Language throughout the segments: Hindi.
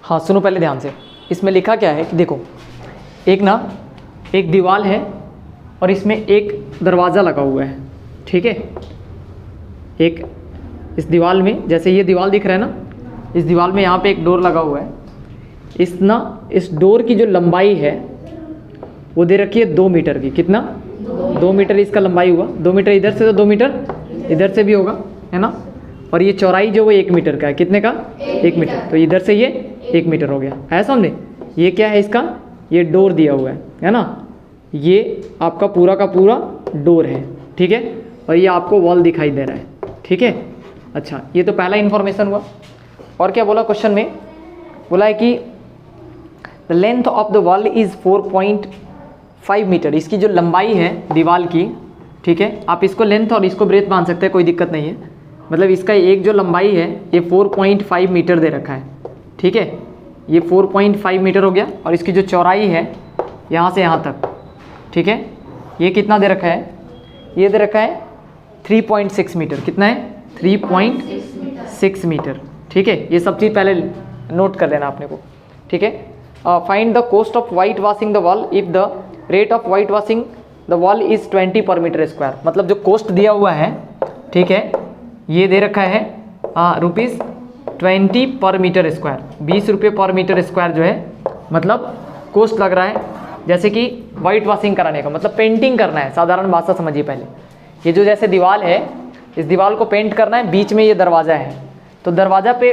हाँ सुनो पहले ध्यान से, इसमें लिखा क्या है कि देखो, एक दीवार है और इसमें एक दरवाज़ा लगा हुआ है, ठीक है। एक इस दीवार में, जैसे ये दीवार दिख रहा है ना, इस दीवार में यहाँ पे एक डोर लगा हुआ है। इस डोर की जो लंबाई है वो दे रखी है 2 मीटर की। कितना? 2 मीटर इसका लंबाई हुआ। 2 मीटर इधर से, तो 2 मीटर इधर से भी होगा, है ना। और ये चौड़ाई जो वो 1 मीटर का है। कितने का? 1 मीटर। तो इधर से ये 1 मीटर हो गया है सामने। ये क्या है इसका? ये डोर दिया हुआ है ना। ये आपका पूरा का पूरा डोर है, ठीक है। और ये आपको वॉल दिखाई दे रहा है, ठीक है। अच्छा, ये तो पहला इन्फॉर्मेशन हुआ। और क्या बोला क्वेश्चन में? बोला है कि the length of the wall is 4.5 metre. इसकी जो लंबाई है दीवार की, ठीक है, आप इसको लेंथ और इसको ब्रेथ मान सकते हैं, कोई दिक्कत नहीं है। मतलब इसका एक जो लंबाई है ये 4.5 मीटर दे रखा है, ठीक है। ये 4.5 मीटर हो गया। और इसकी जो चौड़ाई है यहाँ से यहाँ तक, ठीक है, ये कितना दे रखा है? ये दे रखा है 3.6 मीटर। कितना है? 3.6 मीटर, ठीक है। ये सब चीज़ पहले नोट कर लेना आपने को, ठीक है। Find the cost of white washing the wall if the rate of white washing the wall is 20 पर मीटर स्क्वायर। मतलब जो कॉस्ट दिया हुआ है, ठीक है, ये दे रखा है ₹20 पर मीटर स्क्वायर। 20 रुपये पर मीटर स्क्वायर जो है मतलब कॉस्ट लग रहा है। जैसे कि वाइट वॉशिंग कराने का मतलब पेंटिंग करना है, साधारण भाषा समझिए पहले। ये जो जैसे दीवार है, इस दीवार को पेंट करना है, बीच में ये दरवाज़ा है, तो दरवाज़ा पे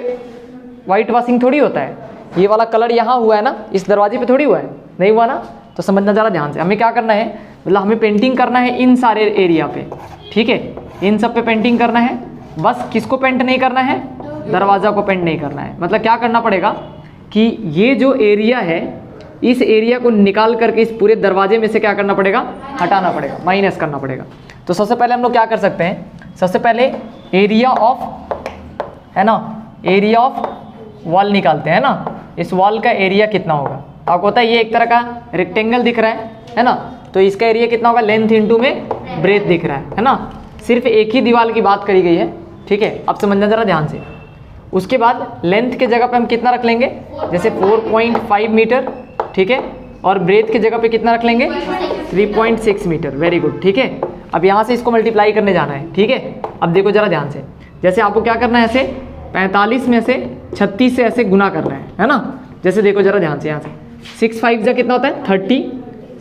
वाइट वॉशिंग थोड़ी होता है। ये वाला कलर यहाँ हुआ है ना, इस दरवाजे पे थोड़ी हुआ है, नहीं हुआ ना। तो समझना ज़रा ध्यान से, हमें क्या करना है, मतलब हमें पेंटिंग करना है इन सारे एरिया पे, ठीक है। इन सब पे पेंटिंग करना है। बस किसको पेंट नहीं करना है? दरवाज़ा को पेंट नहीं करना है। मतलब क्या करना पड़ेगा कि ये जो एरिया है, इस एरिया को निकाल करके इस पूरे दरवाजे में से क्या करना पड़ेगा? हटाना पड़ेगा, माइनस करना पड़ेगा। तो सबसे पहले हम लोग क्या कर सकते हैं? सबसे पहले एरिया ऑफ, है ना, एरिया ऑफ वॉल निकालते हैं ना। इस वॉल का एरिया कितना होगा? आपको पता है ये एक तरह का रेक्टेंगल दिख रहा है ना। तो इसका एरिया कितना होगा? लेंथ इंटू में ब्रेथ दिख रहा है ना। सिर्फ एक ही दीवार की बात करी गई है, ठीक है। अब समझना ज़रा ध्यान से। उसके बाद लेंथ के जगह पे हम कितना रख लेंगे? जैसे 4.5 मीटर, ठीक है। और ब्रेथ के जगह पे कितना रख लेंगे? 3.6 मीटर। वेरी गुड, ठीक है। अब यहाँ से इसको मल्टीप्लाई करने जाना है, ठीक है। अब देखो ज़रा ध्यान से, जैसे आपको क्या करना है, ऐसे 45 में से 36 से ऐसे गुना करना है ना। जैसे देखो ज़रा ध्यान से, यहाँ से 6 5 जा कितना होता है? 30,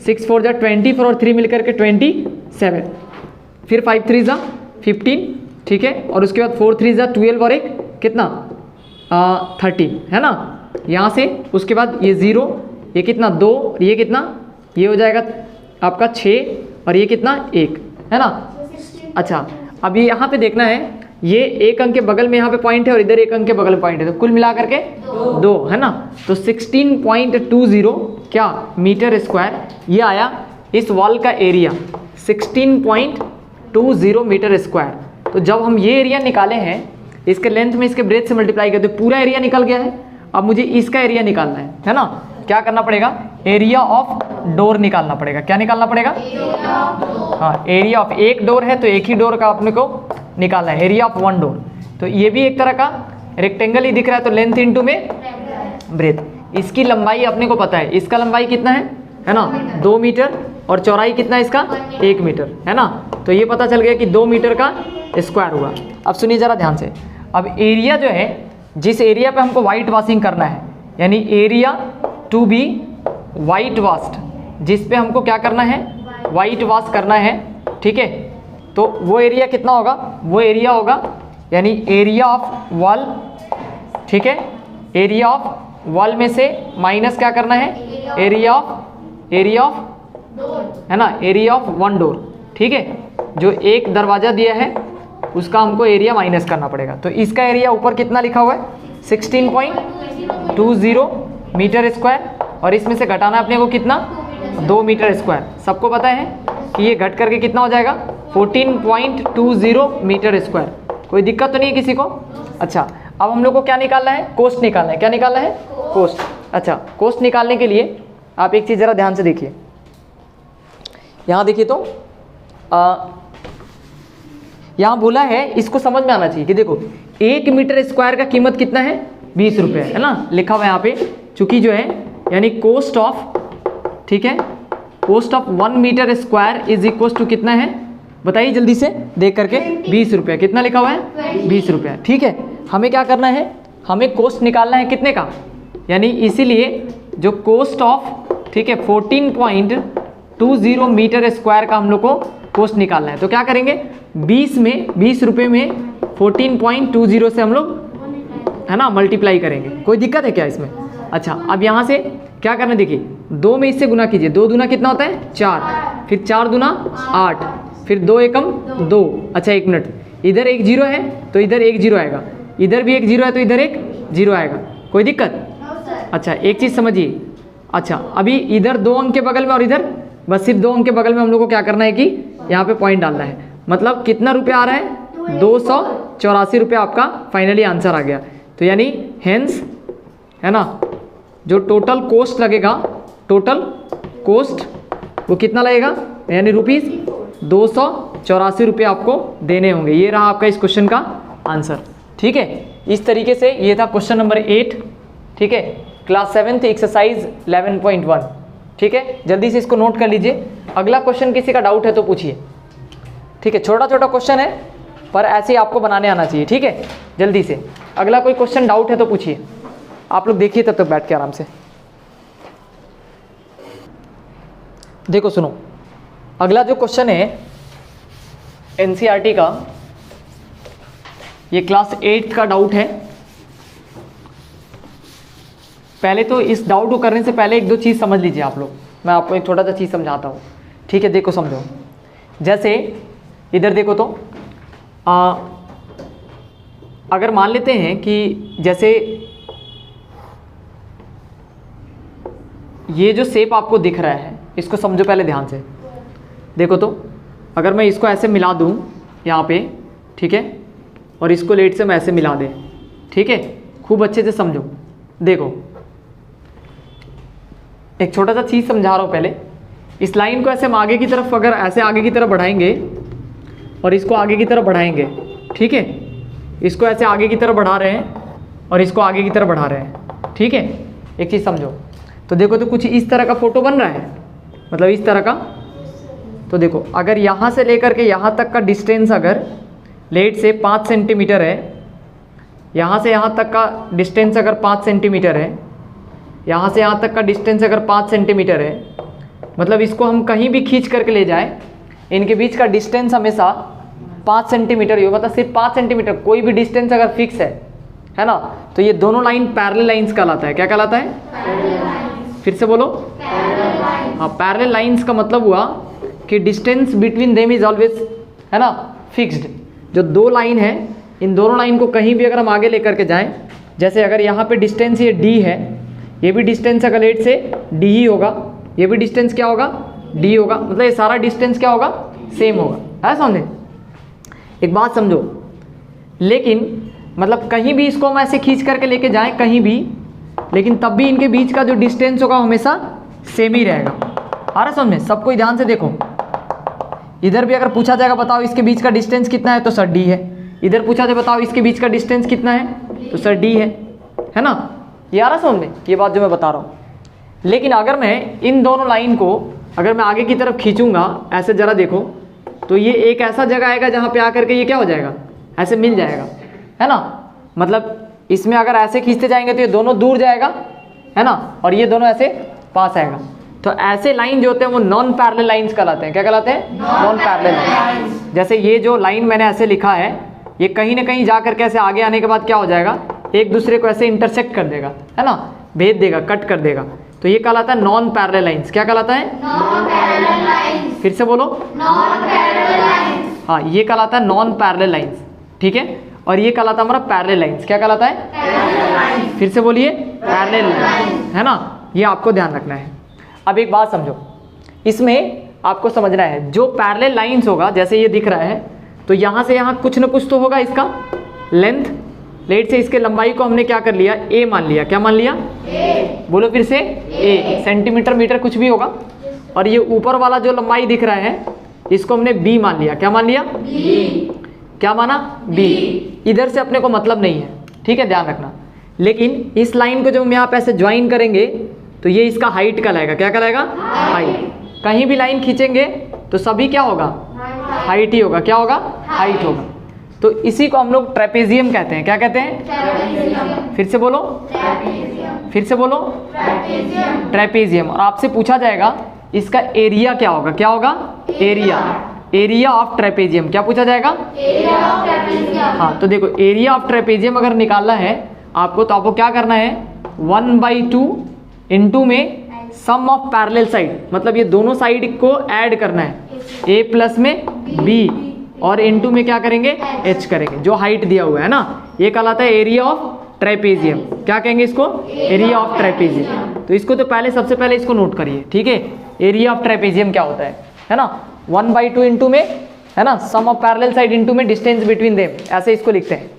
6 4 जा 24 और 3 मिलकर के 27, फिर 5 3 जा 15, ठीक है। और उसके बाद 4 3 जा 12 और एक कितना? 13, है ना। यहाँ से उसके बाद ये 0, ये कितना? 2, ये कितना? ये हो जाएगा आपका 6 और ये कितना? 1, है ना। अच्छा, अब ये यहाँ पे देखना है, ये एक अंक के बगल में यहाँ पे पॉइंट है और इधर एक अंक के बगल में पॉइंट है, तो कुल मिला करके 2, है ना। तो 16.20 क्या मीटर स्क्वायर ये आया इस वॉल का एरिया, 16.20 मीटर स्क्वायर। तो जब हम ये एरिया निकाले हैं, इसके लेंथ में इसके ब्रेथ से मल्टीप्लाई करते पूरा एरिया निकल गया है। अब मुझे इसका एरिया निकालना है ना। क्या करना पड़ेगा? एरिया ऑफ डोर निकालना पड़ेगा। क्या निकालना पड़ेगा? हाँ, एरिया ऑफ, एक डोर है तो एक ही डोर का अपने को निकालना है, एरिया ऑफ 1 डोर। तो ये भी एक तरह का रेक्टेंगल ही दिख रहा है, तो लेंथ इंटू में ब्रेथ। इसकी लंबाई अपने को पता है, इसका लंबाई कितना है ना, 2 मीटर, और चौड़ाई कितना है इसका? 1 मीटर, है ना। तो ये पता चल गया कि 2 मीटर का स्क्वायर हुआ। अब सुनिए ज़रा ध्यान से, अब एरिया जो है, जिस एरिया पे हमको वाइट वॉशिंग करना है, यानी area to be white washed, जिस पे हमको क्या करना है? वाइट वॉश करना है, ठीक है। तो वो एरिया कितना होगा? वो एरिया होगा यानी एरिया ऑफ वॉल, ठीक है। एरिया ऑफ वॉल में से माइनस क्या करना है? एरिया ऑफ है ना, एरिया ऑफ 1 डोर, ठीक है। जो एक दरवाज़ा दिया है उसका हमको एरिया माइनस करना पड़ेगा। तो इसका एरिया ऊपर कितना लिखा हुआ है? 16.20 मीटर स्क्वायर, और इसमें से घटाना अपने को कितना? 2 मीटर स्क्वायर। सबको पता है कि ये घट करके कितना हो जाएगा? 14.20 मीटर स्क्वायर। कोई दिक्कत तो नहीं है किसी को? अच्छा, अब हम लोग को क्या निकालना है? कॉस्ट निकालना है। क्या निकालना है? कॉस्ट। अच्छा, कॉस्ट निकालने के लिए आप एक चीज़ ज़रा ध्यान से देखिए, यहाँ देखिए तो यहाँ बोला है, इसको समझ में आना चाहिए कि देखो 1 मीटर स्क्वायर का कीमत कितना है? 20 रुपये है ना, लिखा हुआ है यहाँ पे, चूंकि जो है यानी कोस्ट ऑफ, ठीक है, cost of 1 metre square is equal to कितना है बताइए जल्दी से देख करके, 20 रुपये। कितना लिखा हुआ है? 20 रुपये। ठीक है, हमें क्या करना है, हमें कोस्ट निकालना है कितने का, यानी इसीलिए जो कोस्ट ऑफ, ठीक है, 14.20 मीटर स्क्वायर का हम लोग को कोस्ट निकालना है। तो क्या करेंगे, 20 रुपये में 14.20 से हम लोग है ना मल्टीप्लाई करेंगे। कोई दिक्कत है क्या इसमें? अच्छा, अब यहाँ से क्या करना है, देखिए 2 में इससे गुना कीजिए, 2 दूना कितना होता है 4, फिर 4 दूना 8, फिर 2 एकम 2। अच्छा 1 मिनट, इधर एक 0 है तो इधर एक 0 आएगा, इधर भी एक 0 है तो इधर एक 0 आएगा। कोई दिक्कत? अच्छा एक चीज़ समझिए, अच्छा अभी इधर 2 अंक के बगल में और इधर बस सिर्फ 2 अंक के बगल में हम लोग को क्या करना है कि यहाँ पे पॉइंट डालना है। मतलब कितना रुपया आ रहा है, 284 रुपया आपका फाइनली आंसर आ गया। तो यानी हेंस है ना, जो टोटल कोस्ट लगेगा, टोटल कोस्ट वो कितना लगेगा, यानी रुपीज़ 284 रुपये आपको देने होंगे। ये रहा आपका इस क्वेश्चन का आंसर। ठीक है, इस तरीके से ये था क्वेश्चन नंबर 8। ठीक है, क्लास 7th एक्सरसाइज 11.1। ठीक है, जल्दी से इसको नोट कर लीजिए। अगला क्वेश्चन किसी का डाउट है तो पूछिए। ठीक है, छोटा छोटा क्वेश्चन है पर ऐसे ही आपको बनाने आना चाहिए। ठीक है, जल्दी से अगला कोई क्वेश्चन डाउट है तो पूछिए। आप लोग देखिए तब तक बैठ के आराम से। देखो सुनो, अगला जो क्वेश्चन है एनसीईआरटी का, ये क्लास 8 का डाउट है। पहले तो इस डाउट को करने से पहले 1-2 चीज़ समझ लीजिए आप लोग। मैं आपको एक छोटा सा चीज़ समझाता हूँ। ठीक है, देखो समझो। जैसे इधर देखो तो अगर मान लेते हैं कि जैसे ये जो शेप आपको दिख रहा है, इसको समझो पहले ध्यान से। देखो तो अगर मैं इसको ऐसे मिला दूँ यहाँ पे, ठीक है, और इसको लेट से मैं ऐसे मिला दे, ठीक है, खूब अच्छे से समझो। देखो एक छोटा सा चीज़ समझा रहा हूँ पहले। इस लाइन को ऐसे हम आगे की तरफ, अगर ऐसे आगे की तरफ बढ़ाएंगे और इसको आगे की तरफ बढ़ाएंगे, ठीक है, इसको ऐसे आगे की तरफ बढ़ा रहे हैं और इसको आगे की तरफ बढ़ा रहे हैं। ठीक है, एक चीज़ समझो। तो देखो तो कुछ इस तरह का फोटो बन रहा है, मतलब इस तरह का। तो देखो अगर यहाँ से लेकर के यहाँ तक का डिस्टेंस अगर लेट से 5 सेंटीमीटर है, यहाँ से यहाँ तक का डिस्टेंस अगर 5 सेंटीमीटर है, यहाँ से यहाँ तक का डिस्टेंस अगर 5 सेंटीमीटर है, मतलब इसको हम कहीं भी खींच करके ले जाएं, इनके बीच का डिस्टेंस हमेशा 5 सेंटीमीटर ही हो, मतलब सिर्फ 5 सेंटीमीटर। कोई भी डिस्टेंस अगर फिक्स है ना, तो ये दोनों लाइन पैरेलल लाइंस कहलाता है। क्या कहलाता है? फिर से बोलो। हाँ, पैरेलल लाइंस का मतलब हुआ कि distance between them is always, है ना, फिक्स्ड। जो 2 लाइन है, इन दोनों लाइन को कहीं भी अगर हम आगे लेकर के जाएं, जैसे अगर यहाँ पे डिस्टेंस ये d है, ये भी डिस्टेंस अगर लेट से d ही होगा, ये भी डिस्टेंस क्या होगा, d होगा, मतलब ये सारा डिस्टेंस क्या होगा, सेम होगा। है समझे? एक बात समझो, लेकिन मतलब कहीं भी इसको हम ऐसे खींच करके लेके जाएं कहीं भी, लेकिन तब भी इनके बीच का जो डिस्टेंस होगा हमेशा सेम ही रहेगा। आ रहा समझ में? सब कोई ध्यान से देखो। इधर भी अगर पूछा जाएगा बताओ इसके बीच का डिस्टेंस कितना है, तो सर d है। इधर पूछा जाए बताओ इसके बीच का डिस्टेंस कितना है, तो सर d है ना। ये आ रहा समझ में, ये बात जो मैं बता रहा हूँ। लेकिन अगर मैं इन दोनों लाइन को अगर मैं आगे की तरफ खींचूंगा ऐसे, जरा देखो तो ये एक ऐसा जगह आएगा जहाँ पे आकर के ये क्या हो जाएगा, ऐसे मिल जाएगा, है ना। मतलब इसमें अगर ऐसे खींचते जाएंगे तो ये दोनों दूर जाएगा, है ना, और ये दोनों ऐसे पास आएगा। तो ऐसे लाइन जो होते हैं वो नॉन पैरेलल लाइंस कहलाते हैं। क्या कहलाते हैं? Non parallel lines. जैसे ये जो लाइन मैंने ऐसे लिखा है, ये कहीं ना कहीं जा करके ऐसे आगे आने के बाद क्या हो जाएगा, एक दूसरे को ऐसे इंटरसेक्ट कर देगा, है ना, भेद देगा, कट कर देगा। तो ये कहलाता है नॉन पैरेलल लाइंस। क्या कहलाता है? Non parallel lines. फिर से बोलो। Non parallel lines. हाँ, ये कहलाता है नॉन पैरेलल लाइंस। ठीक है, और ये कहलाता है हमारा पैरेलल लाइंस। क्या कहलाता है? Parallel lines. फिर से बोलिए। पैरेलल लाइंस, है ना, ये आपको ध्यान रखना है। अब एक बात समझो, इसमें आपको समझना है जो पैरेलल लाइंस होगा, जैसे ये दिख रहा है, तो यहाँ से यहाँ कुछ ना कुछ तो होगा इसका लेंथ। लेट से इसके लंबाई को हमने क्या कर लिया, a मान लिया। क्या मान लिया? a। बोलो फिर से। a। सेंटीमीटर मीटर कुछ भी होगा। और ये ऊपर वाला जो लंबाई दिख रहा है इसको हमने b मान लिया। क्या मान लिया? b। क्या माना? b। इधर से अपने को मतलब नहीं है, ठीक है, ध्यान रखना। लेकिन इस लाइन को जब हम यहाँ पे ऐसे ज्वाइन करेंगे तो ये इसका हाइट कहलाएगा। क्या कहलाएगा? हाइट। कहीं भी लाइन खींचेंगे तो सभी क्या होगा? हाइट ही होगा। क्या होगा? हाइट होगा। तो इसी को हम लोग ट्रेपेजियम कहते हैं। क्या कहते हैं? फिर से बोलो, फिर से बोलो, ट्रेपेजियम। और आपसे पूछा जाएगा इसका एरिया क्या होगा? क्या होगा? Area, area of trapezium. क्या पूछा जाएगा? Area of trapezium. हाँ, तो देखो एरिया ऑफ ट्रेपेजियम अगर निकालना है आपको, तो आपको क्या करना है? 1/2 इंटू में सम ऑफ पैरेलल साइड, मतलब ये दोनों साइड को ऐड करना है, a प्लस में b, और इंटू में क्या करेंगे? h करेंगे, जो हाइट दिया हुआ है ना, ये कहलाता है एरिया ऑफ ट्रेपेजियम। क्या कहेंगे इसको? Area of trapezium. तो इसको तो पहले, सबसे पहले इसको नोट करिए, ठीक है? एरिया ऑफ ट्रेपेजियम क्या होता है ना? 1/2 इंटू में, है ना, सम ऑफ पैरेलल साइड इंटू में डिस्टेंस बिटवीन देम, ऐसे इसको लिखते हैं।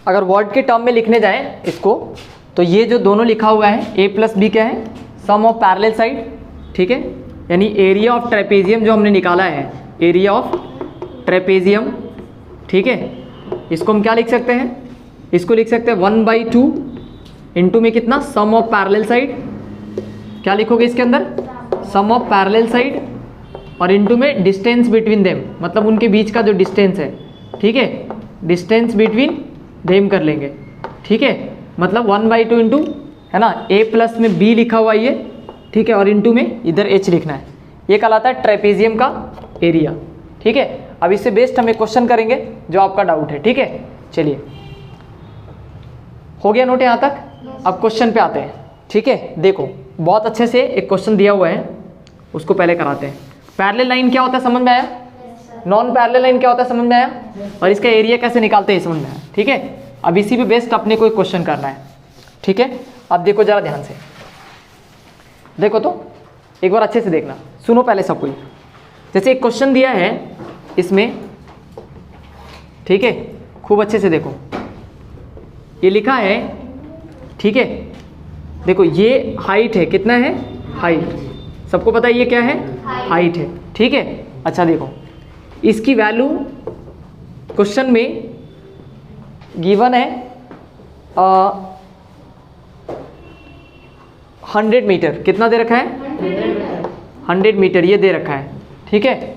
अगर वर्ड के टर्म में लिखने जाएं इसको, तो ये जो दोनों लिखा हुआ है a प्लस बी क्या है? सम ऑफ पैरेलल साइड, ठीक है? यानी एरिया ऑफ ट्रेपेजियम जो हमने निकाला है, एरिया ऑफ ट्रेपेजियम, ठीक है? इसको हम क्या लिख सकते हैं? इसको लिख सकते हैं 1/2 इंटू में कितना? सम ऑफ पैरेलल साइड। क्या लिखोगे इसके अंदर? सम ऑफ पैरेलल साइड, और इंटू में डिस्टेंस बिटवीन देम, मतलब उनके बीच का जो डिस्टेंस है, ठीक है? डिस्टेंस बिटवीन देम कर लेंगे, ठीक है? मतलब 1/2 इंटू, है ना, a प्लस में b लिखा हुआ ये, ठीक है? और इंटू में इधर h लिखना है। ये कहलाता है ट्रेपेजियम का एरिया, ठीक है? अब इससे बेस्ट हम एक क्वेश्चन करेंगे जो आपका डाउट है, ठीक है? चलिए, हो गया नोट यहाँ तक? अब क्वेश्चन पे आते हैं, ठीक है? देखो बहुत अच्छे से एक क्वेश्चन दिया हुआ है, उसको पहले कराते हैं। पैरेलल लाइन क्या होता है समझ में आया? नॉन पैरेलल लाइन क्या होता है समझ में आया? और इसका एरिया कैसे निकालते हैं समझ में आया, ठीक है? अब इसी पे बेस्ट अपने को एक क्वेश्चन करना है, ठीक है? अब देखो जरा ध्यान से, देखो तो एक बार अच्छे से देखना, सुनो पहले सब कोई। जैसे एक क्वेश्चन दिया है इसमें, ठीक है? खूब अच्छे से देखो, ये लिखा है, ठीक है? देखो ये हाइट है, कितना है? हाइट, सबको पता है ये क्या है? हाइट है, ठीक है? अच्छा देखो, इसकी वैल्यू क्वेश्चन में गिवन है 100 मीटर। कितना दे रखा है? 100 मीटर ये दे रखा है, ठीक है?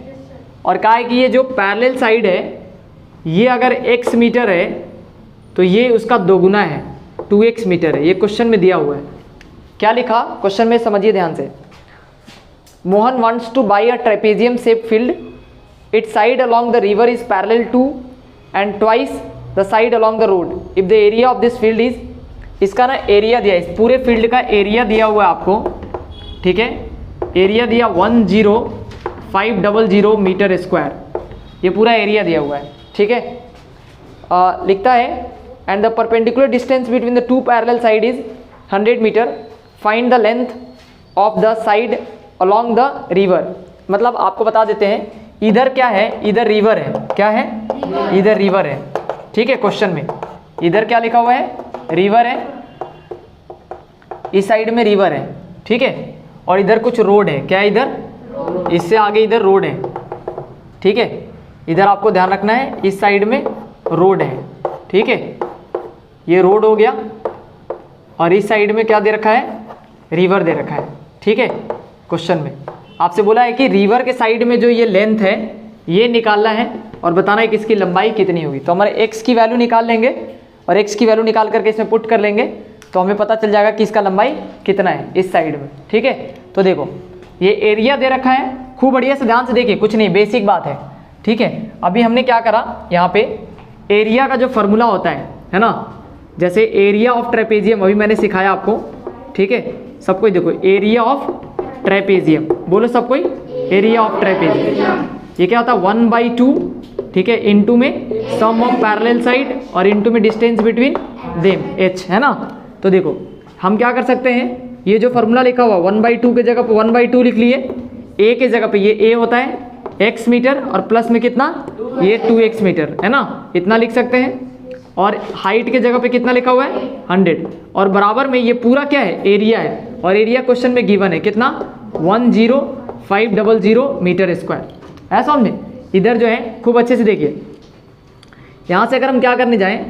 और कहा है कि ये जो पैरेलल साइड है ये अगर x मीटर है तो ये उसका दोगुना है, 2x मीटर है। ये क्वेश्चन में दिया हुआ है। क्या लिखा क्वेश्चन में समझिए ध्यान से। Mohan wants to buy a trapezium shape field, its side along the river is parallel to and twice the side along the road if the area of this field is, इसका ना एरिया दिया है, इस पूरे फील्ड का एरिया दिया हुआ है आपको, ठीक है? एरिया दिया 10500 मीटर स्क्वायर, ये पूरा एरिया दिया हुआ है, ठीक है? लिखता है and the perpendicular distance between the two parallel side is 100 metre, find the length of the side along the river. मतलब आपको बता देते हैं, इधर क्या है? इधर रिवर है। क्या है? इधर रिवर है, ठीक है? क्वेश्चन में इधर क्या लिखा हुआ है? रिवर है, इस साइड में रिवर है, ठीक है? और इधर कुछ रोड है। क्या है इधर? इससे आगे इधर रोड है, ठीक है? इधर आपको ध्यान रखना है, इस साइड में रोड है, ठीक है? ये रोड हो गया, और इस साइड में क्या दे रखा है? रिवर दे रखा है, ठीक है? क्वेश्चन में आपसे बोला है कि रिवर के साइड में जो ये लेंथ है ये निकालना है और बताना है कि इसकी लंबाई कितनी होगी। तो हमारे x की वैल्यू निकाल लेंगे, और x की वैल्यू निकाल करके इसमें पुट कर लेंगे, तो हमें पता चल जाएगा कि इसका लंबाई कितना है इस साइड में, ठीक है? तो देखो ये एरिया दे रखा है, खूब बढ़िया से ध्यान से देखिए, कुछ नहीं, बेसिक बात है, ठीक है? अभी हमने क्या करा, यहाँ पे एरिया का जो फॉर्मूला होता है ना, जैसे एरिया ऑफ ट्रेपेजियम अभी मैंने सिखाया आपको, ठीक है? सब कोई देखो, एरिया ऑफ ट्रेपेजियम, बोलो सब कोई, एरिया ऑफ ट्रेपेजियम। ये क्या होता है? 1/2, ठीक है? इंटू में सम ऑफ पैरेलल साइड और इंटू में डिस्टेंस बिटवीन देम, h, है ना? तो देखो हम क्या कर सकते हैं, ये जो फॉर्मूला लिखा हुआ 1/2 के जगह पे 1/2 लिख लिए, a के जगह पे ये a होता है x मीटर, और प्लस में कितना? ये 2x मीटर, है ना? इतना लिख सकते हैं। और हाइट के जगह पे कितना लिखा हुआ है? 100, और बराबर में ये पूरा क्या है? एरिया है, और एरिया क्वेश्चन में गिवन है कितना? 10500 मीटर स्क्वायर। है समझ में? इधर जो है खूब अच्छे से देखिए, यहाँ से अगर हम क्या करने जाएं,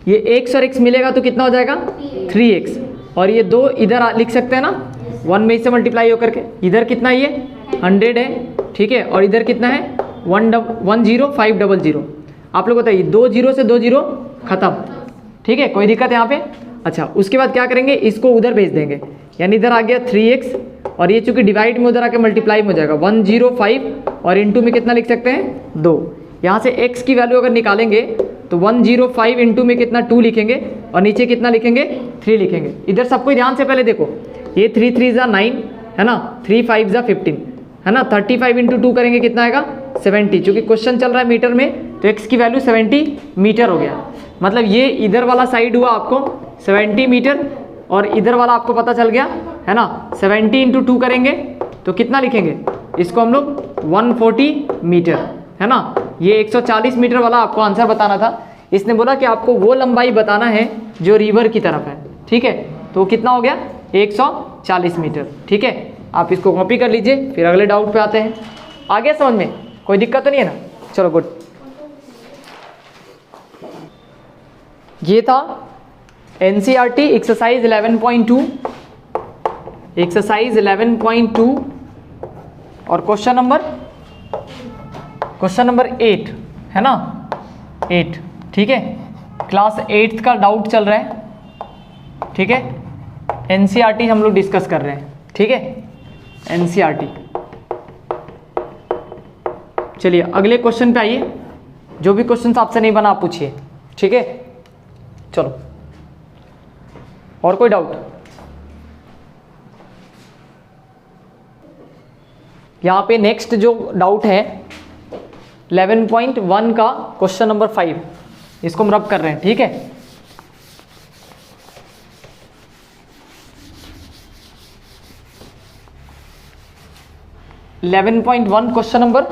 ये x और x मिलेगा तो कितना हो जाएगा 3x, और ये 2 इधर लिख सकते हैं ना, 1 में इससे मल्टीप्लाई होकर के, इधर कितना ये 100 है, ठीक है, और इधर कितना है 10500। आप लोग बताइए 2 0 से 2 0 खत्म, ठीक है, कोई दिक्कत यहाँ पे। अच्छा, उसके बाद क्या करेंगे, इसको उधर भेज देंगे, यानी इधर आ गया 3x, और ये चूंकि डिवाइड में उधर आके मल्टीप्लाई में हो जाएगा 105, और इंटू में कितना लिख सकते हैं 2। यहाँ से x की वैल्यू अगर निकालेंगे तो 105 इंटू में कितना 2 लिखेंगे, और नीचे कितना लिखेंगे 3 लिखेंगे। इधर सबको ध्यान से पहले देखो, ये 3 3 जा 9 है ना, 3 5 जा 15 है ना, 35 इंटू 2 करेंगे कितना आएगा 70। चूंकि क्वेश्चन चल रहा है मीटर में तो x की वैल्यू 70 मीटर हो गया। मतलब ये इधर वाला साइड हुआ आपको 70 मीटर, और इधर वाला आपको पता चल गया है ना 70 इंटू 2 करेंगे तो कितना लिखेंगे, इसको हम लोग 140 मीटर है ना। ये 140 मीटर वाला आपको आंसर बताना था। इसने बोला कि आपको वो लंबाई बताना है जो रिवर की तरफ है, ठीक है, तो कितना हो गया 140 मीटर, ठीक है। आप इसको कॉपी कर लीजिए, फिर अगले डाउट पे आते हैं। आ गया समझ में, कोई दिक्कत तो नहीं है ना, चलो गुड। ये था NCERT एक्सरसाइज 11.2, एक्सरसाइज 11.2 और क्वेश्चन नंबर 8 है ना, 8, ठीक है, क्लास 8 का डाउट चल रहा है, ठीक है। NCERT हम लोग डिस्कस कर रहे हैं, ठीक है, NCERT। चलिए अगले क्वेश्चन पे आइए, जो भी क्वेश्चन आपसे नहीं बना आप पूछिए, ठीक है। चलो, और कोई डाउट? यहाँ पे नेक्स्ट जो डाउट है 11.1 का क्वेश्चन नंबर 5, इसको हम रब कर रहे हैं, ठीक है। क्वेश्चन नंबर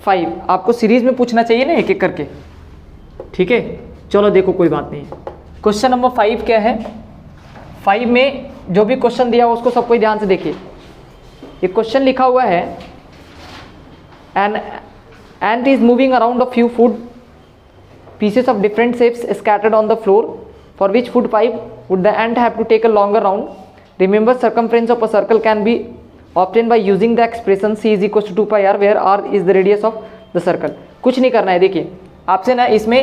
5 आपको सीरीज में पूछना चाहिए ना, एक एक करके, ठीक है। चलो देखो, कोई बात नहीं। क्वेश्चन नंबर 5 क्या है, 5 में जो भी क्वेश्चन दिया हो उसको सबको ध्यान से देखिए। ये क्वेश्चन लिखा हुआ है, N ant is moving around a few food pieces of different shapes scattered on the floor. For which food pipe would the ant have to take a longer round? Remember, circumference of a circle can be obtained by using the expression c is equals to 2 pi r, where r is the radius of the circle. कुछ नहीं करना है, देखिए आपसे ना इसमें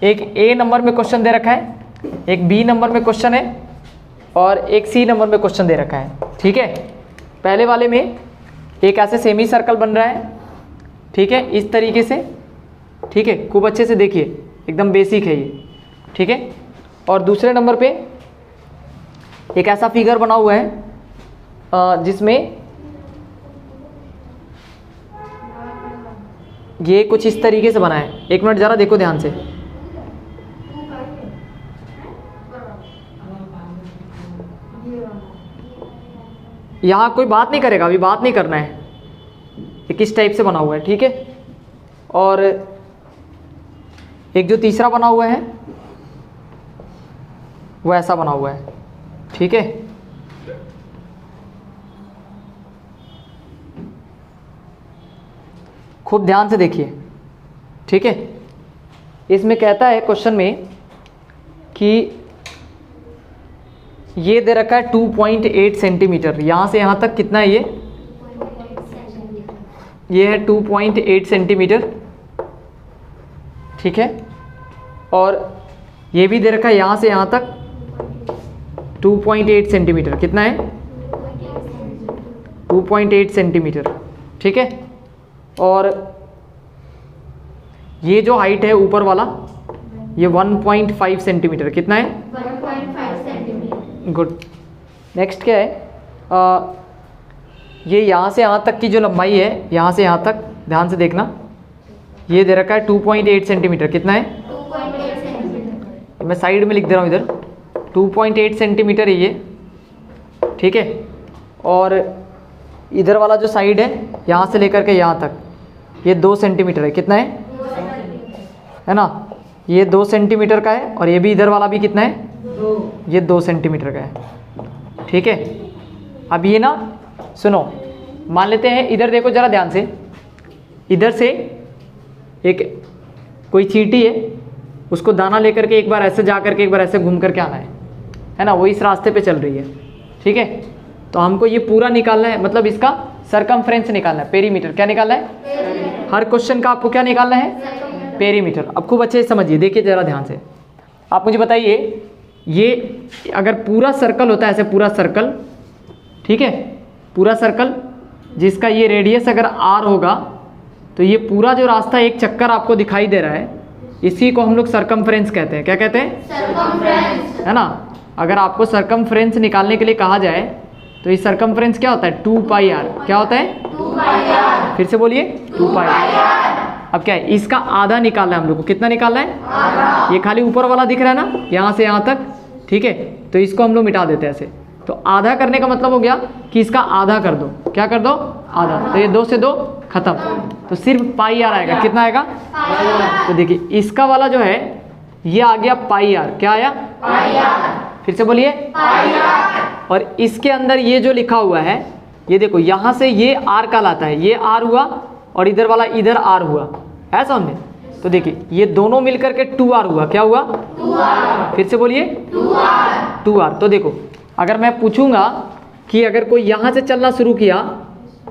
एक a नंबर में क्वेश्चन दे रखा है, एक b नंबर में क्वेश्चन है, और एक c नंबर में क्वेश्चन दे रखा है, ठीक है। पहले वाले में एक ऐसे सेमी सर्कल बन रहा है, ठीक है, इस तरीके से, ठीक है, खूब अच्छे से देखिए, एकदम बेसिक है ये, ठीक है। और दूसरे नंबर पे एक ऐसा फिगर बना हुआ है जिसमें ये कुछ इस तरीके से बना है। एक मिनट ज़रा देखो ध्यान से, यहाँ कोई बात नहीं करेगा, अभी बात नहीं करना है, ये किस टाइप से बना हुआ है, ठीक है। और एक जो तीसरा बना हुआ है वो ऐसा बना हुआ है, ठीक है। खूब ध्यान से देखिए, ठीक है। इसमें कहता है क्वेश्चन में कि ये दे रखा है 2.8 सेंटीमीटर, यहाँ से यहाँ तक कितना है ये है 2.8 सेंटीमीटर, ठीक है। और ये भी दे रखा है यहाँ से यहाँ तक 2.8 सेंटीमीटर, कितना है 2.8 सेंटीमीटर, ठीक है। और ये जो हाइट है ऊपर वाला ये 1.5 सेंटीमीटर, कितना है 1.5 सेंटीमीटर। गुड। नेक्स्ट क्या है, ये यहाँ से यहाँ तक की जो लंबाई है, यहाँ से यहाँ तक ध्यान से देखना, ये दे रखा है 2.8 सेंटीमीटर, कितना है 2.8 सेंटीमीटर। मैं साइड में लिख दे रहा हूँ इधर, 2.8 सेंटीमीटर है ये, ठीक है। और इधर वाला जो साइड है यहाँ से लेकर के यहाँ तक ये 2 सेंटीमीटर है, कितना है ना, ये 2 सेंटीमीटर का है। और ये भी इधर वाला भी कितना है, ये 2 सेंटीमीटर का है, ठीक है। अब ये ना सुनो, मान लेते हैं, इधर देखो जरा ध्यान से, इधर से एक कोई चींटी है, उसको दाना लेकर के एक बार ऐसे जा करके एक बार ऐसे घूम करके आना है ना, वो इस रास्ते पे चल रही है, ठीक है। तो हमको ये पूरा निकालना है, मतलब इसका सरकमफ्रेंस निकालना है, पेरीमीटर क्या निकालना है, हर क्वेश्चन का आपको क्या निकालना है, पेरीमीटर। अब खूब अच्छे से समझिए, देखिए जरा ध्यान से, आप मुझे बताइए, ये अगर पूरा सर्कल होता है ऐसे, पूरा सर्कल, ठीक है, पूरा सर्कल जिसका ये रेडियस अगर r होगा, तो ये पूरा जो रास्ता एक चक्कर आपको दिखाई दे रहा है, इसी को हम लोग सरकमफ्रेंस कहते हैं। क्या कहते हैं, सरकमफ्रेंस, है ना। अगर आपको सरकमफ्रेंस निकालने के लिए कहा जाए तो ये सरकमफ्रेंस क्या होता है, 2 पाई r। क्या होता है, 2 पाई r। फिर से बोलिए, 2 पाई r। अब क्या है, इसका आधा निकालना है हम लोग को। कितना निकालना है, आधा। ये खाली ऊपर वाला दिख रहा है ना, यहाँ से यहाँ तक, ठीक है, तो इसको हम लोग मिटा देते हैं ऐसे। तो आधा करने का मतलब हो गया कि इसका आधा कर दो। क्या कर दो, आधा। तो ये 2 से 2 खत्म, तो सिर्फ पाई आर आएगा। कितना आएगा, तो देखिए इसका वाला जो है ये आ गया पाई आर। क्या आया, पाई आर। फिर से बोलिए, पाई आर। और इसके अंदर ये जो लिखा हुआ है, ये देखो यहाँ से ये आर कहलाता है, ये आर हुआ और इधर वाला इधर आर हुआ, है समझे। तो देखिए ये दोनों मिलकर के 2r हुआ। क्या हुआ, 2r। फिर से बोलिए, 2r। तो देखो अगर मैं पूछूंगा कि अगर कोई यहाँ से चलना शुरू किया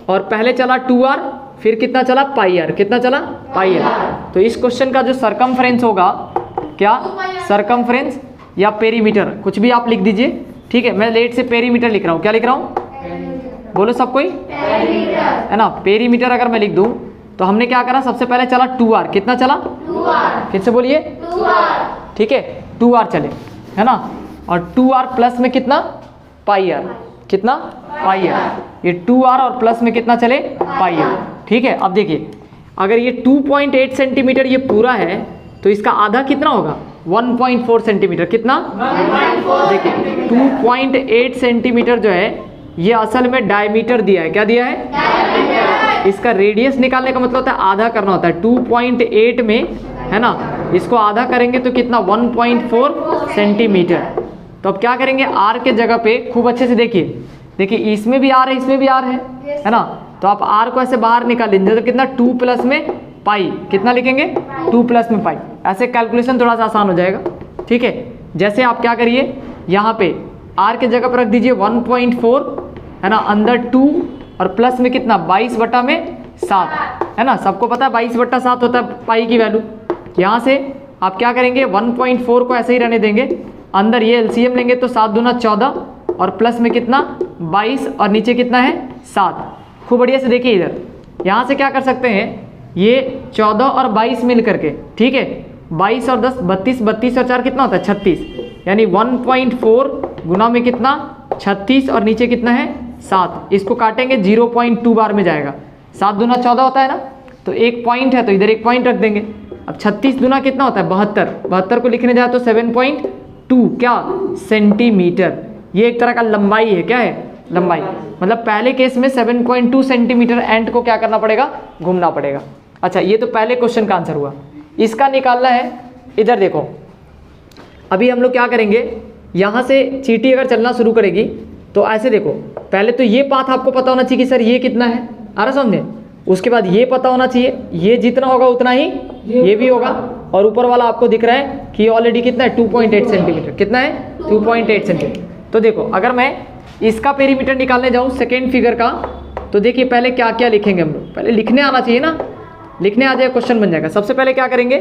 और पहले चला 2r, फिर कितना चला, पाई आर। कितना चला, पाई आर। तो इस क्वेश्चन का जो सरकमफ्रेंस होगा, क्या, सरकमफ्रेंस या पेरीमीटर, कुछ भी आप लिख दीजिए, ठीक है। मैं लेट से पेरीमीटर लिख रहा हूँ। क्या लिख रहा हूँ, बोलो सब कोई, है ना। पेरीमीटर अगर मैं लिख दूँ तो हमने क्या करा, सबसे पहले चला 2r। कितना चला, 2r। फिर से बोलिए, 2r। ठीक है, 2r चले, है ना। और 2r प्लस में कितना, पाई आर। कितना, पाई आर। ये 2r और प्लस में कितना चले, पाई आर, ठीक है। अब देखिए अगर ये 2.8 सेंटीमीटर ये पूरा है तो इसका आधा कितना होगा, 1.4 सेंटीमीटर। कितना, 1.4। देखिए 2.8 सेंटीमीटर जो है ये असल में डायमीटर दिया है। क्या दिया है, डायमीटर। इसका रेडियस निकालने का मतलब होता है आधा करना होता है। 2.8 में, है ना, इसको आधा करेंगे तो कितना, 1.4 सेंटीमीटर। तो अब क्या करेंगे, आर के जगह पे खूब अच्छे से देखिए, देखिए इसमें भी आर है, इसमें भी आर है ना। तो आप आर को ऐसे बाहर निकाल लेंगे तो कितना, 2 प्लस में पाई। कितना लिखेंगे, 2 प्लस में पाई। ऐसे कैलकुलेशन थोड़ा सा आसान हो जाएगा, ठीक है। जैसे आप क्या करिए, यहाँ पे आर के जगह पर रख दीजिए 1.4, है ना, अंदर 2 और प्लस में कितना, 22/7, है ना। सबको पता है 22/7 होता है पाई की वैल्यू। यहाँ से आप क्या करेंगे, 1.4 को ऐसे ही रहने देंगे, अंदर ये एलसीएम लेंगे तो 7 दूना 14 और प्लस में कितना, 22 और नीचे कितना है, 7। खूब बढ़िया से देखिए इधर, यहाँ से क्या कर सकते हैं, ये 14 और 22 मिल करके, ठीक है, 22 और 10 32, 32 और 4 कितना होता है, 36। यानी 1.4 गुना में कितना, 36 और नीचे कितना है, 7। इसको काटेंगे 0.2 बार में जाएगा। 7 दूना 14 होता है ना, तो एक पॉइंट है तो इधर एक पॉइंट रख देंगे। अब 36 दूना कितना होता है, 72। 72 को लिखने जाए तो 7.2 क्या, सेंटीमीटर। ये एक तरह का लंबाई है। क्या है, लंबाई। मतलब पहले केस में 7.2 सेंटीमीटर एंड को क्या करना पड़ेगा, घूमना पड़ेगा। अच्छा, ये तो पहले क्वेश्चन का आंसर हुआ। इसका निकालना है, इधर देखो, अभी हम लोग क्या करेंगे, यहाँ से चींटी अगर चलना शुरू करेगी तो ऐसे देखो, पहले तो ये पाथ आपको पता होना चाहिए कि सर ये कितना है, आ रहा समझे। उसके बाद ये पता होना चाहिए, ये जितना होगा उतना ही ये भी होगा। और ऊपर वाला आपको दिख रहा है कि ऑलरेडी कितना है, 2.8 सेंटीमीटर। कितना है, 2.8 सेंटीमीटर। तो देखो अगर मैं इसका पेरीमीटर निकालने जाऊँ सेकेंड फिगर का, तो देखिए पहले क्या क्या लिखेंगे हम लोग, पहले लिखने आना चाहिए ना, लिखने आ जाए क्वेश्चन बन जाएगा। सबसे पहले क्या करेंगे,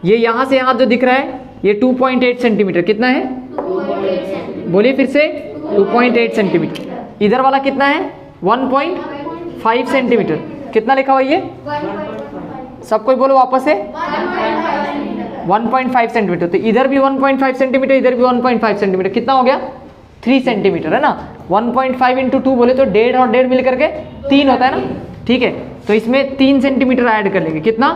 ये यहाँ से यहाँ जो दिख रहा है ये 2.8 सेंटीमीटर। कितना है, 2.8 सेंटीमीटर। बोलिए फिर से, 2.8 सेंटीमीटर। इधर वाला कितना है, 1.5 सेंटीमीटर। कितना लिखा हुआ ये, 1.5 सब कोई बोलो वापस से, 1.5 सेंटीमीटर। तो इधर भी 1.5 सेंटीमीटर, इधर भी 1.5 सेंटीमीटर। कितना हो गया, 3 सेंटीमीटर, है ना। 1.5 × 2 बोले तो 1.5 और 1.5 मिल करके 3 होता है ना, ठीक है। तो इसमें 3 सेंटीमीटर ऐड कर लेंगे। कितना,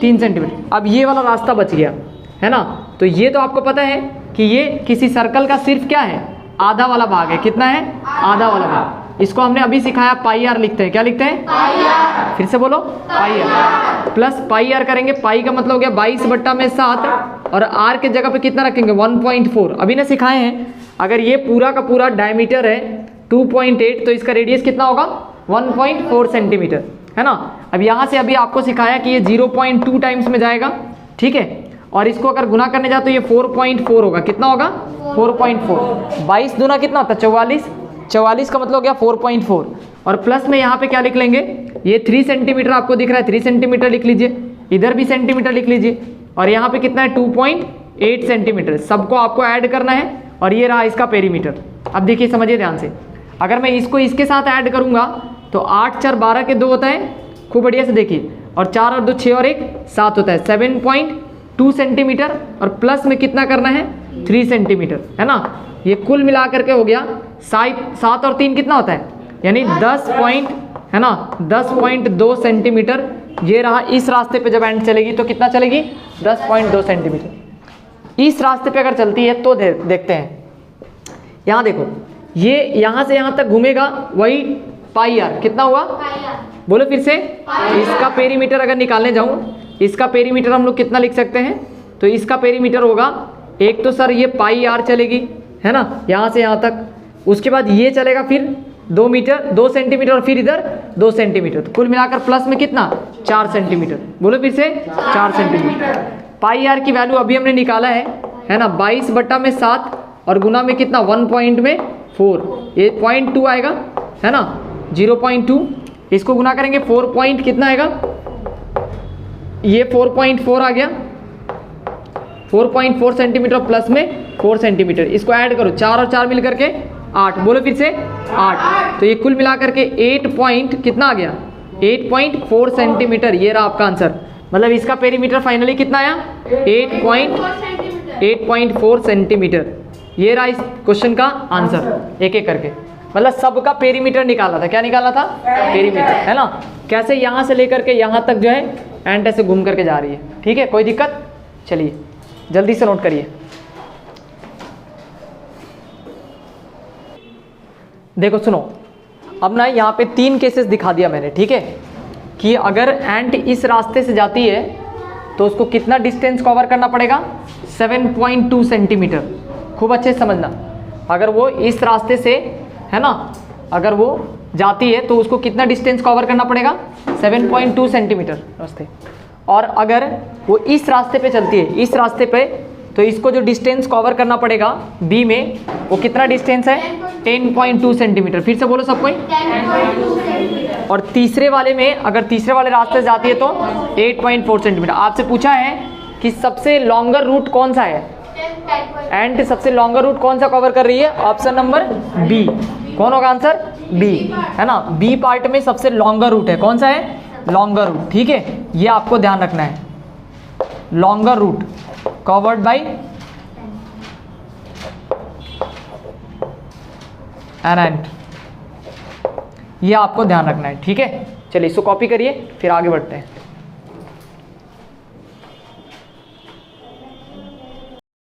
3 सेंटीमीटर। अब ये वाला रास्ता बच गया, है ना। तो ये तो आपको पता है कि ये किसी सर्कल का सिर्फ क्या है, आधा वाला भाग है। कितना है, आधा वाला भाग। इसको हमने अभी सिखाया, पाई आर लिखते हैं। क्या लिखते हैं, पाई आर। फिर से बोलो, पाई आर। प्लस पाई आर करेंगे, पाई का मतलब हो गया 22/7 और आर के जगह पे कितना रखेंगे, 1.4। अभी ना सिखाए हैं, अगर ये पूरा का पूरा डायमीटर है 2.8 तो इसका रेडियस कितना होगा, 1.4 सेंटीमीटर, है ना। अब यहाँ से अभी आपको सिखाया कि ये 0.2 टाइम्स में जाएगा, ठीक है। और इसको अगर गुना करने जाए तो ये 4.4 होगा। कितना होगा? 4.4। 22 दूना कितना होता है? 44। 44 का मतलब हो गया 4.4। और प्लस में यहाँ पे क्या लिख लेंगे? ये 3 सेंटीमीटर आपको दिख रहा है, 3 सेंटीमीटर लिख लीजिए, इधर भी सेंटीमीटर लिख लीजिए, और यहाँ पे कितना है? 2.8 सेंटीमीटर। सबको आपको ऐड करना है, और ये रहा इसका पेरीमीटर। अब देखिए, समझिए ध्यान से, अगर मैं इसको इसके साथ ऐड करूंगा तो 8 4 12 के 2 होता है, खूब बढ़िया से देखिए, और 4 और 2 6 और 1 7 होता है, 7.2 सेंटीमीटर, और प्लस में कितना करना है? 3 सेंटीमीटर, है ना। ये कुल मिला करके हो गया 7 और 3 कितना होता है? यानी 10.2 सेंटीमीटर। ये रहा इस रास्ते पे जब एंड चलेगी तो कितना चलेगी? 10.2 सेंटीमीटर। इस रास्ते पे अगर चलती है तो देखते हैं, यहाँ देखो, ये यहाँ से यहाँ तक घूमेगा, वही पाई आर। कितना हुआ? बोलो फिर से। इसका पेरीमीटर अगर निकालने जाऊँ, इसका पेरीमीटर हम लोग कितना लिख सकते हैं? तो इसका पेरीमीटर होगा, एक तो सर ये पाई आर चलेगी, है ना, यहाँ से यहाँ तक, उसके बाद ये चलेगा फिर 2 मीटर 2 सेंटीमीटर, और फिर इधर 2 सेंटीमीटर, तो कुल मिलाकर प्लस में कितना? 4 सेंटीमीटर। बोलो फिर से, 4 सेंटीमीटर। पाई आर की वैल्यू अभी हमने निकाला है ना, 22/7, और गुना में कितना? 1.4, ये 0.2 आएगा, है ना, 0.2। इसको गुना करेंगे 4 पॉइंट कितना आएगा? ये 4.4 आ गया, 4.4 सेंटीमीटर प्लस में 4 सेंटीमीटर। इसको ऐड करो, 4 और 4 मिल करके 8। बोलो फिर से, 8। तो ये कुल मिला करके 8 पॉइंट कितना आ गया? 8.4 सेंटीमीटर। ये रहा आपका आंसर। मतलब इसका पेरीमीटर फाइनली कितना आया? 8.4 सेंटीमीटर। ये रहा इस क्वेश्चन का आंसर, एक एक करके। मतलब सबका पेरीमीटर निकाला था। क्या निकाला था? पेरीमीटर, है ना। कैसे? यहाँ से लेकर के यहाँ तक जो है एंड ऐसे घूम करके जा रही है। ठीक है, कोई दिक्कत? चलिए जल्दी से नोट करिए। देखो सुनो, अब ना यहाँ पे 3 केसेस दिखा दिया मैंने, ठीक है, कि अगर एंट इस रास्ते से जाती है तो उसको कितना डिस्टेंस कवर करना पड़ेगा? 7.2 सेंटीमीटर। खूब अच्छे से समझना, अगर वो इस रास्ते से, है ना, अगर वो जाती है तो उसको कितना डिस्टेंस कवर करना पड़ेगा? 7.2 सेंटीमीटर। नमस्ते। और अगर वो इस रास्ते पे चलती है, इस रास्ते पे, तो इसको जो डिस्टेंस कवर करना पड़ेगा बी में, वो कितना डिस्टेंस है? 10.2 सेंटीमीटर। फिर से बोलो सब कोई। 10.2 सेंटीमीटर। और तीसरे वाले में, अगर तीसरे वाले रास्ते से जाती है तो 8.4 सेंटीमीटर। आपसे पूछा है कि सबसे लॉन्गर रूट कौन सा है, एंड सबसे लॉन्गर रूट कौन सा कवर कर रही है? Option number B. कौन होगा आंसर? बी, है ना। बी पार्ट में सबसे लॉन्गर रूट है। कौन सा है? Longer route. ठीक है, ये आपको ध्यान रखना है। Longer route covered by N and, ये आपको ध्यान रखना है। ठीक है, चलिए इसको कॉपी करिए, फिर आगे बढ़ते हैं।